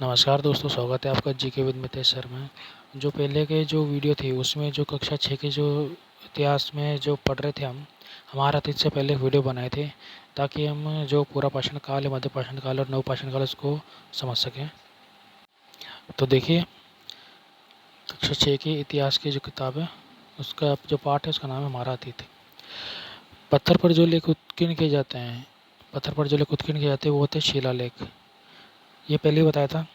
नमस्कार दोस्तों, स्वागत है आपका जीके विद मितेश सर में। जो पहले के जो वीडियो थी उसमें जो कक्षा 6 के जो इतिहास में जो पढ़ रहे थे हम, हमारा अतीत से पहले वीडियो बनाए थे ताकि हम जो पूरा पाषाण काल है, मध्य पाषाण काल और नव पाषाण काल उसको समझ सकें। तो देखिए, कक्षा 6 के इतिहास की जो किताब है उसका जो पाठ है उसका नाम है हमारा अतीत। पत्थर पर जो लेख उत्कीर्ण किए जाते हैं, पत्थर पर जो लेख उत्कीर्ण किए जाते हैं वो होते हैं शिलालेख। ये पहले ही बताया था।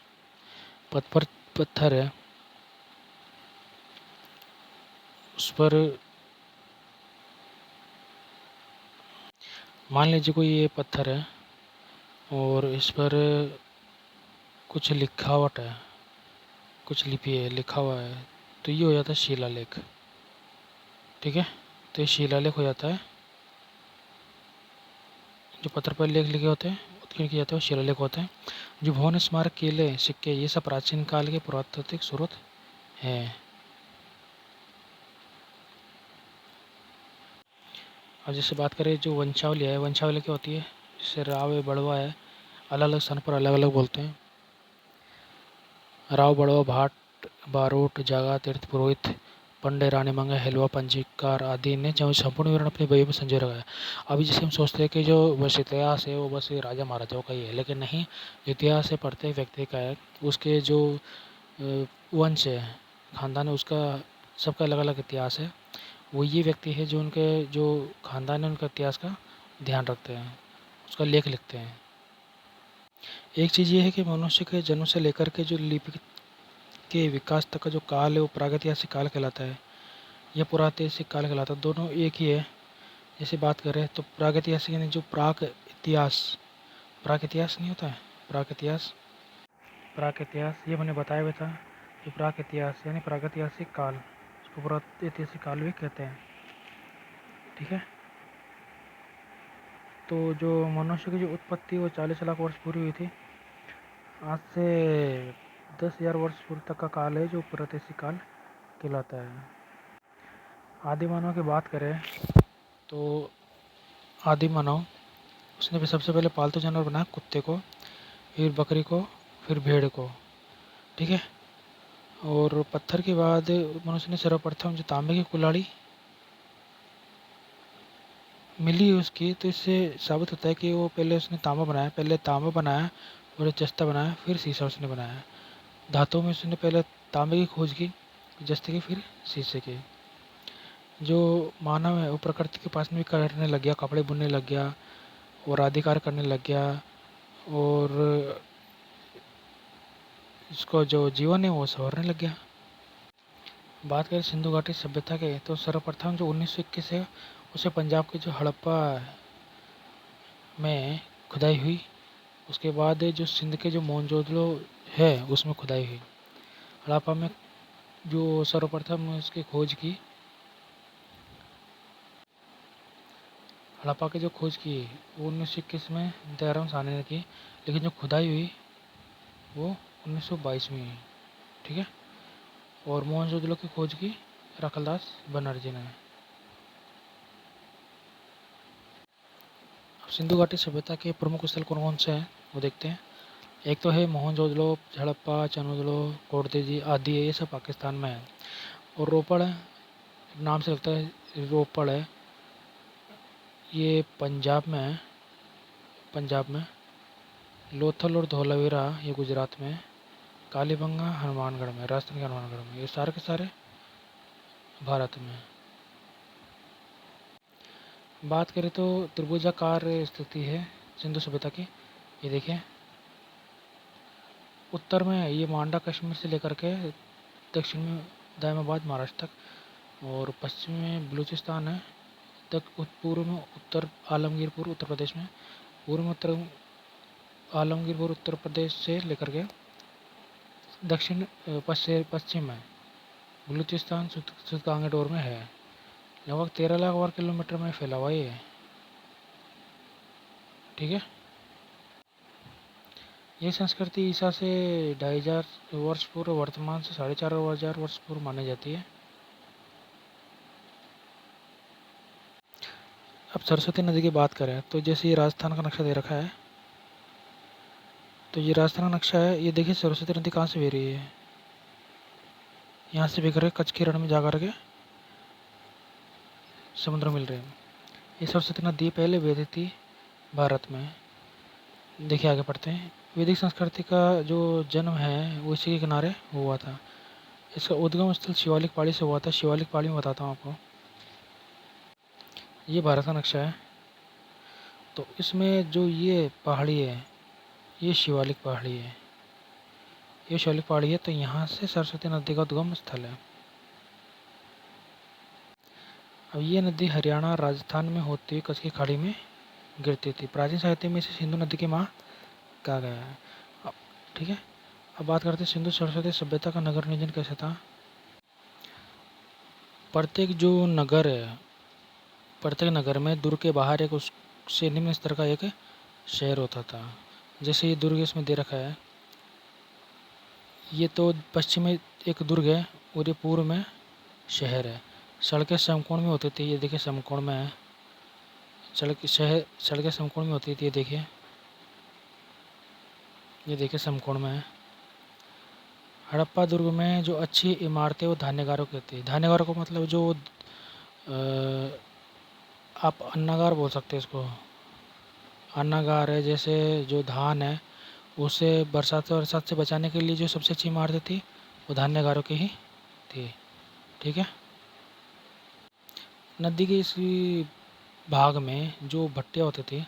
पत्थर पत्थर है, उस पर मान लीजिए कोई ये पत्थर है और इस पर कुछ लिखावट है, कुछ लिपि है, लिखा हुआ है, तो ये हो जाता है शिलालेख। ठीक है, तो ये शिलालेख हो जाता है। जो पत्थर पर लेख लिखे होते हैं, उत्कीर्ण किए जाते हैं, वो शिलालेख होते हैं। जो भवन स्मारक, किले, सिक्के, ये सब प्राचीन काल के पुरातात्विक स्रोत हैं। अब जैसे बात करें जो वंशावली है, वंशावली क्या होती है? जैसे राव है, बड़वा है, अलग अलग स्थान पर अलग अलग बोलते हैं। राव, बड़वा, भाट, बारोट, जागा, तीर्थ, पुरोहित, पंडे, रानी मंगे, हेलवा, पंजीकार आदि ने जो संपूर्ण विवरण अपनी बही में संजय रखा है। अभी जैसे हम सोचते हैं कि जो बस इतिहास है वो बस राजा महाराजाओं का ही है, लेकिन नहीं। इतिहास है प्रत्येक व्यक्ति का है। उसके जो वंश है, खानदान है, उसका सबका अलग अलग इतिहास है। वो ये व्यक्ति है जो उनके जो खानदान है उनका इतिहास का ध्यान रखते हैं, उसका लेख लिखते हैं। एक चीज़ ये है कि मनुष्य के जन्म से लेकर के जो लिपि के विकास तक का जो काल है वो प्रागैतिहासिक काल कहलाता है या पुरातैतिहासिक काल कहलाता है। दोनों एक ही है। जैसे बात करें तो प्रागैतिहासिक यानी जो प्राग इतिहास नहीं होता है, प्राग इतिहास। प्राग इतिहास ये मैंने बताया हुआ था कि प्राग इतिहास यानी प्रागैतिहासिक काल, उसको पुरातैतिहासिक काल भी कहते हैं। ठीक है, तो जो मनुष्य की जो उत्पत्ति वो 40 लाख वर्ष पूरी हुई थी। आज से 10,000 वर्ष पूर्व तक का काल है जो पुरातैतिहासिक काल कहलाता है। आदि मानव की बात करें तो आदि मानव उसने भी सबसे पहले पालतू जानवर बनाया कुत्ते को, फिर बकरी को, फिर भेड़ को। ठीक है, और पत्थर के बाद मनुष्य ने सर्वप्रथम जो तांबे की कुल्हाड़ी मिली उसकी, तो इससे साबित होता है कि वो पहले उसने तांबा बनाया, पहले तांबा बनाया और जस्ता बनाया, फिर शीशा उसने बनाया। धातुओं में उसने पहले तांबे की खोज की, जस्ते की, फिर शीशे की। जो मानव है वो प्रकृति के पास में भी करने लग गया, कपड़े बुनने लग गया और आदि कार्य करने लग गया। और इसको जो जीवन है वो संवरने लग गया। बात करें सिंधु घाटी सभ्यता के, तो सर्वप्रथम जो 1921 है उसे पंजाब के जो हड़प्पा में खुदाई हुई। उसके बाद जो सिंध के जो मोहनजोदड़ो है उसमें खुदाई हुई। हड़प्पा में जो सर्वप्रथम उसकी खोज की, हड़प्पा की जो खोज की वो 1921 में दयाराम साहनी ने की, लेकिन जो खुदाई हुई वो 1922 में हुई। ठीक है, और मोहनजोदड़ो की खोज की रखलदास बनर्जी ने। अब सिंधु घाटी सभ्यता के प्रमुख स्थल कौन कौन से हैं वो देखते हैं। एक तो है मोहनजोदड़ो, हड़प्पा, चनोदड़ो, कोटदेजी आदि, ये सब पाकिस्तान में है। और रोपड़ नाम से लगता है, रोपड़ है, ये पंजाब में है। पंजाब में लोथल और धोलावीरा ये गुजरात में है। कालीबंगा हनुमानगढ़ में, राजस्थान के हनुमानगढ़ में, ये सारे के सारे भारत में। बात करें तो त्रिभुजाकार स्थिति है सिंधु सभ्यता की। ये देखिए, उत्तर में ये मांडा कश्मीर से लेकर के दक्षिण में दायमाबाद महाराष्ट्र तक, और पश्चिम में बलूचिस्तान है, पूर्व में उत्तर आलमगीरपुर उत्तर प्रदेश में, पूर्व में उत्तर आलमगीरपुर उत्तर प्रदेश से लेकर के दक्षिण पश्चिम में बलूचिस्तान सुल्तानगढ़ में है। लगभग 13 लाख वर्ग किलोमीटर में फैला हुआ ये है। ठीक है, ये संस्कृति ईसा से 2,500 वर्ष पूर्व, वर्तमान से 4,500 वर्ष पूर्व मानी जाती है। अब सरस्वती नदी की बात करें तो जैसे ये राजस्थान का नक्शा दे रखा है, तो ये राजस्थान का नक्शा है। ये देखिए सरस्वती नदी कहाँ से बह रही है, यहाँ से बह कर कच्छ के रण में जा कर के समुद्र मिल रहे हैं। ये सरस्वती नदी पहले बहती थी भारत में। देखिए आगे पढ़ते हैं। वैदिक संस्कृति का जो जन्म है वो इसी के किनारे हुआ था। इसका उद्गम स्थल शिवालिक पहाड़ी से हुआ था। शिवालिक पहाड़ी में बताता हूँ आपको। ये भारत का नक्शा है। तो इसमें जो ये पहाड़ी है ये शिवालिक पहाड़ी है। ये शिवालिक पहाड़ी है, तो यहाँ से सरस्वती नदी का उद्गम स्थल है। अब ये नदी हरियाणा और राजस्थान में होती हुई कच्छ की खाड़ी में गिरती थी। प्राचीन साहित्य में इसे सिंधु नदी की माँ कहा गया है। अब ठीक है, अब बात करते हैं सिंधु सरस्वती सभ्यता का नगर नियोजन कैसे था। प्रत्येक जो नगर है, प्रत्येक नगर में दुर्ग के बाहर एक उससे निम्न स्तर का एक शहर होता था। जैसे ये दुर्ग इसमें दे रखा है, ये तो पश्चिम में एक दुर्ग है और ये पूर्व में शहर है। सड़कें समकोण में होती थी। ये देखिए समकोण में है। सड़कें समकोण में होती थी। ये देखिए समकोण में है। हड़प्पा दुर्ग में जो अच्छी इमारतें वो धान्यगारों की थी। धान्यगारों को मतलब जो आप अन्नागार बोल सकते हैं इसको। अन्नागार है, जैसे जो धान है उसे बरसात से बचाने के लिए जो सबसे अच्छी इमारतें थी वो धान्यगारों की ही थी। ठीक है। नदी के इसी भाग में जो भट्टियाँ होती थी,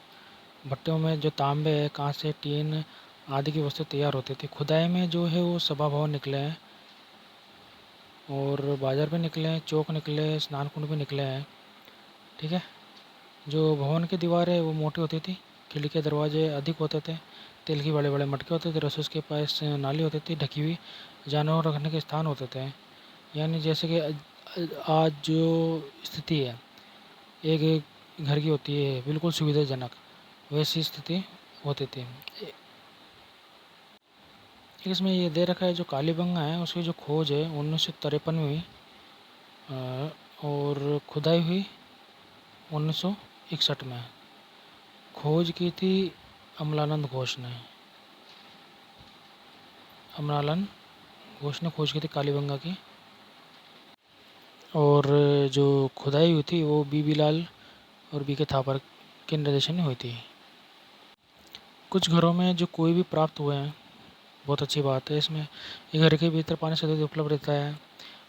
भट्टियों में जो तांबे है, कांसे, टीन आदि की वस्तु तैयार होती थी। खुदाई में जो है वो सभा भवन निकले हैं और बाजार भी निकले हैं, चौक निकले हैं, स्नान कुंड भी निकले हैं। ठीक है। जो भवन की दीवारें वो मोटी होती थी, खिड़की के दरवाजे अधिक होते थे, तेल की बड़े बड़े मटके होते थे, रसोई के पास नाली होती थी, ढकी हुई जानवर रखने के स्थान होते थे। यानी जैसे कि आज जो स्थिति है एक घर की होती है बिल्कुल सुविधाजनक, वैसी स्थिति होती थी। इसमें ये दे रखा है जो कालीबंगा है उसकी जो खोज है 1953 में हुई और खुदाई हुई 1961 में। खोज की थी अमलानंद घोष ने। अमलानंद घोष ने खोज की थी कालीबंगा की। और जो खुदाई हुई थी वो बीबी लाल और बी के थापर के निर्देशन में हुई थी। कुछ घरों में जो कोई भी प्राप्त हुए हैं, बहुत अच्छी बात है। इसमें ये घर के भीतर पानी सदैव उपलब्ध रहता है।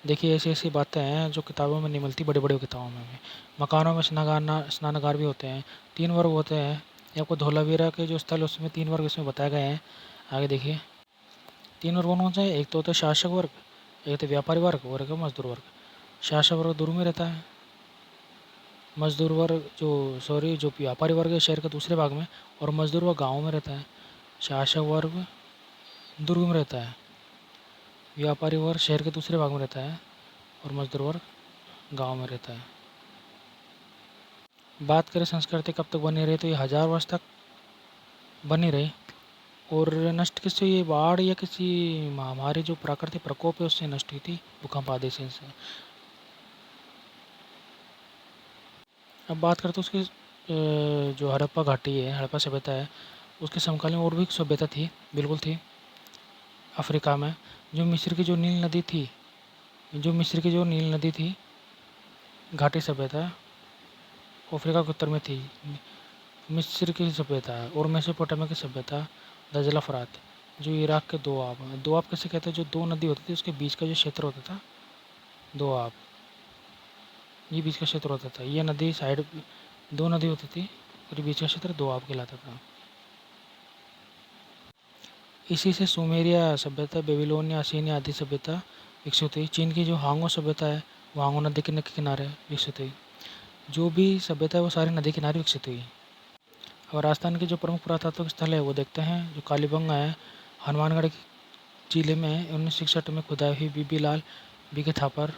देखिए ऐसी ऐसी बातें हैं जो किताबों में नहीं मिलती, बड़ी बड़ी किताबों में भी। मकानों में स्नानागार भी होते हैं। 3 वर्ग होते हैं। ये आपको धोलावीरा के जो स्थल उसमें 3 वर्ग इसमें बताए गए हैं। आगे देखिए 3 वर्ग कौन से हैं। एक तो होता है शासक वर्ग, एक तो व्यापारी वर्ग और एक मजदूर वर्ग। शासक वर्ग दुर्ग में रहता है। मजदूर वर्ग जो व्यापारी वर्ग है शहर के दूसरे भाग में, और मजदूर वर्ग गाँव में रहता है। शासक वर्ग दुर्ग में रहता है, व्यापारी वर्ग शहर के दूसरे भाग में रहता है और मजदूर वर्ग गाँव में रहता है। बात करें संस्कृति कब तक बनी रही, तो ये 1000 वर्ष तक बनी रही। और नष्ट किससे, ये बाढ़ या किसी महामारी जो प्राकृतिक प्रकोप है उससे नष्ट हुई थी, भूकंप आदि से। अब बात करते हैं उसकी जो हड़प्पा घाटी है, हड़प्पा सभ्यता है, उसके समकालीन और भी सभ्यता थी, बिल्कुल थी। अफ्रीका में जो मिस्र की जो नील नदी थी, घाटी सभ्यता अफ्रीका के उत्तर में थी। मिस्र की सभ्यता और मेसोपोटामिया की सभ्यता, दजला फरात, जो इराक के दोआब कैसे कहते हैं, जो 2 नदी होती थी उसके बीच का जो क्षेत्र होता था दोआब, ये बीच का क्षेत्र होता था। ये नदी साइड 2 नदी होती थी और बीच का क्षेत्र दोआब कहलाता था। इसी से सुमेरिया सभ्यता, बेबीलोनिया, असीनिया आदि सभ्यता विकसित हुई। चीन की जो हांगो सभ्यता है वो हांगो नदी के किनारे विकसित हुई। जो भी सभ्यता है वो सारी नदी किनारे विकसित हुई। और राजस्थान के जो प्रमुख पुरातात्विक स्थल है वो देखते हैं। जो कालीबंगा है हनुमानगढ़ जिले में 1961 में खुदाई हुई, बीबी लाल बी के थापर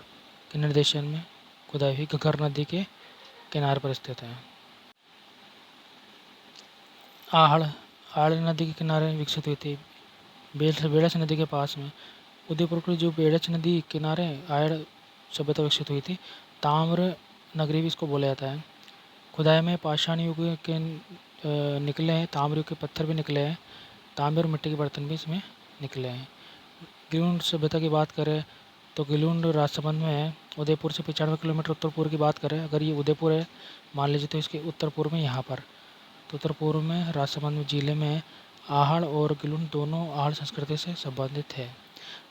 के निर्देशन में खुदाई हुई, घग्गर नदी के किनारे पर स्थित है। आड़ नदी के किनारे विकसित हुई थी, बेड़च नदी के पास में। उदयपुर की जो बेड़च नदी किनारे आड़ सभ्यता विकसित हुई थी। ताम्र नगरी भी इसको बोला जाता है। खुदाई में पाषाण युग के निकले हैं, ताम्र युग के पत्थर भी निकले हैं। तांबे और मिट्टी के बर्तन भी इसमें निकले हैं। गिलुंड सभ्यता की बात करें तो गिलुंड राजसमंद में है। उदयपुर से 95 किलोमीटर उत्तर पूर्व की बात करें, अगर ये उदयपुर है मान लीजिए, तो इसके उत्तर पूर्व में यहाँ पर, तो उत्तर पूर्व में राजसमंद जिले में आहड़ और गिलुंड दोनों आहड़ संस्कृति से संबंधित है।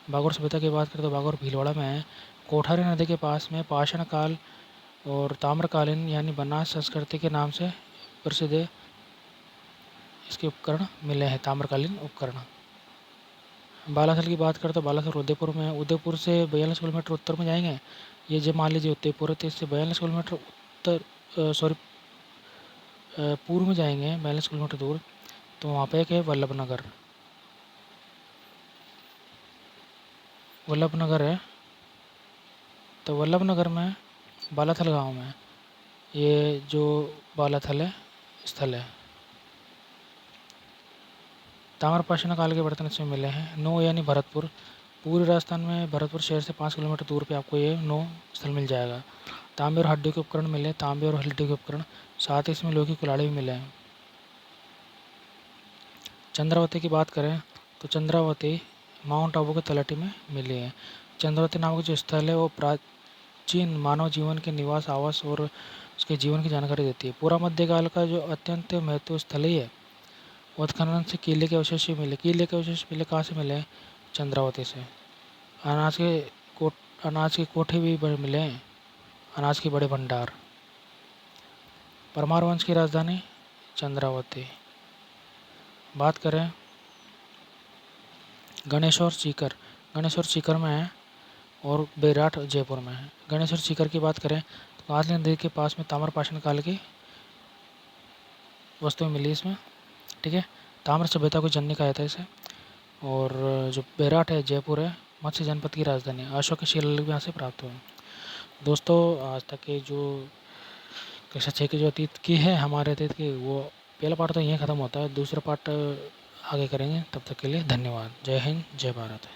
बागौर सभ्यता की बात करें तो बागौर भीलवाड़ा में है। कोठारी नदी के पास में पाषाण काल और ताम्रकालीन यानी बनास संस्कृति के नाम से प्रसिद्ध है। इसके उपकरण मिले हैं, ताम्रकालीन उपकरण। बालाथल की बात करें तो बालाथल उदयपुर में है। उदयपुर से 42 किलोमीटर उत्तर में जाएंगे, ये जो मान लीजिए उदयपुर है, तो इससे 42 किलोमीटर पूर्व में जाएंगे 42 किलोमीटर दूर, तो वहाँ पे एक है वल्लभनगर। वल्लभनगर है, तो वल्लभनगर में बालाथल गांव में ये जो बालाथल है स्थल है। ताम्रपाषाण काल के बर्तन इसमें मिले हैं। नो यानी भरतपुर, पूर्वी राजस्थान में भरतपुर शहर से 5 किलोमीटर दूर पे आपको ये नो स्थल मिल जाएगा। तांबे और हड्डी के उपकरण मिले, तांबे और हड्डी के उपकरण, साथ ही इसमें लोहे की कुल्हाड़ी भी मिले हैं। चंद्रावती की बात करें तो चंद्रावती माउंट आबू के तलहटी में मिली है। चंद्रावती नामक जो स्थल है वो प्राचीन मानव जीवन के निवास, आवास और उसके जीवन की जानकारी देती है। पूरा मध्यकाल का जो अत्यंत महत्वपूर्ण स्थल ही है। उत्खनन से किले के अवशेष भी मिले। किले के अवशेष मिले कहाँ से मिले? चंद्रावती से। अनाज के कोठे भी बड़े मिले हैं, अनाज के बड़े भंडार। परमार वंश की राजधानी चंद्रावती। बात करें गणेश्वर सीकर, गणेश्वर सीकर में है और बैराट जयपुर में है। गणेश्वर सीकर की बात करें तो काली नदी के पास में ताम्रपाषाण काल की वस्तुएं मिली इसमें, ठीक है। ताम्र सभ्यता को जननी कहा था इसे। और जो बैराट है जयपुर है, मत्स्य जनपद की राजधानी है। अशोक के शिलालेख भी यहाँ से प्राप्त हुए। दोस्तों आज तक के जो कक्षा 6 की जो अतीत की है हमारे अतीत की, वो पहला पार्ट तो यहीं ख़त्म होता है, दूसरा पार्ट आगे करेंगे। तब तक के लिए धन्यवाद। जय हिंद, जय भारत।